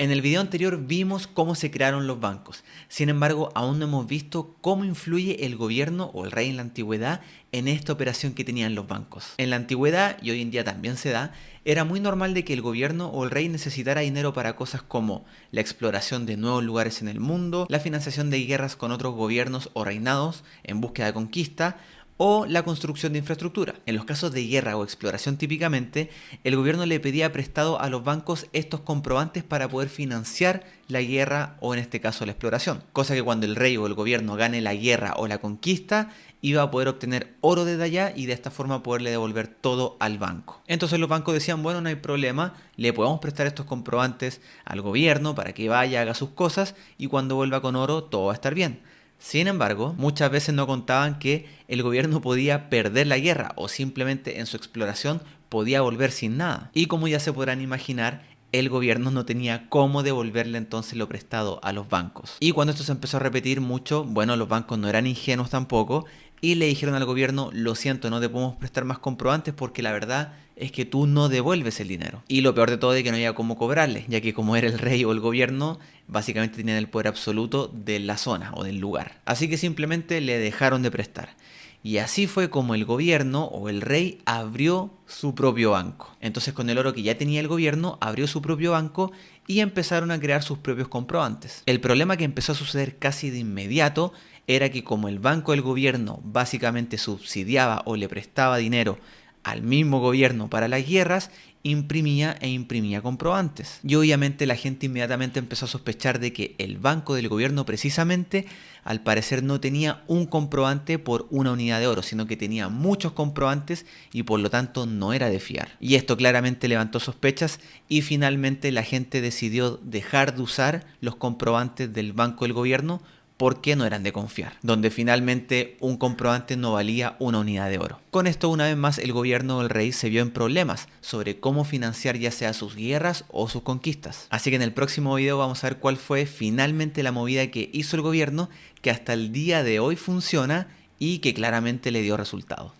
En el video anterior vimos cómo se crearon los bancos. Sin embargo, aún no hemos visto cómo influye el gobierno o el rey en la antigüedad en esta operación que tenían los bancos. En la antigüedad, y hoy en día también se da, era muy normal de que el gobierno o el rey necesitara dinero para cosas como la exploración de nuevos lugares en el mundo, la financiación de guerras con otros gobiernos o reinados en búsqueda de conquista, o la construcción de infraestructura. En los casos de guerra o exploración típicamente, el gobierno le pedía prestado a los bancos estos comprobantes para poder financiar la guerra o en este caso la exploración. Cosa que cuando el rey o el gobierno gane la guerra o la conquista, iba a poder obtener oro desde allá y de esta forma poderle devolver todo al banco. Entonces los bancos decían, bueno, no hay problema, le podemos prestar estos comprobantes al gobierno para que vaya, haga sus cosas y cuando vuelva con oro todo va a estar bien. Sin embargo, muchas veces no contaban que el gobierno podía perder la guerra o simplemente en su exploración podía volver sin nada. Y como ya se podrán imaginar, el gobierno no tenía cómo devolverle entonces lo prestado a los bancos. Y cuando esto se empezó a repetir mucho, bueno, los bancos no eran ingenuos tampoco y le dijeron al gobierno, lo siento, no te podemos prestar más comprobantes porque la verdad es que tú no devuelves el dinero. Y lo peor de todo es que no había cómo cobrarle, ya que como era el rey o el gobierno, básicamente tenían el poder absoluto de la zona o del lugar. Así que simplemente le dejaron de prestar. Y así fue como el gobierno o el rey abrió su propio banco. Entonces con el oro que ya tenía el gobierno, abrió su propio banco y empezaron a crear sus propios comprobantes. El problema que empezó a suceder casi de inmediato era que como el banco del gobierno básicamente subsidiaba o le prestaba dinero al mismo gobierno para las guerras, imprimía e imprimía comprobantes. Y obviamente la gente inmediatamente empezó a sospechar de que el banco del gobierno precisamente al parecer no tenía un comprobante por una unidad de oro, sino que tenía muchos comprobantes y por lo tanto no era de fiar. Y esto claramente levantó sospechas y finalmente la gente decidió dejar de usar los comprobantes del banco del gobierno porque no eran de confiar, donde finalmente un comprobante no valía una unidad de oro. Con esto una vez más el gobierno del rey se vio en problemas sobre cómo financiar ya sea sus guerras o sus conquistas. Así que en el próximo video vamos a ver cuál fue finalmente la movida que hizo el gobierno que hasta el día de hoy funciona y que claramente le dio resultado.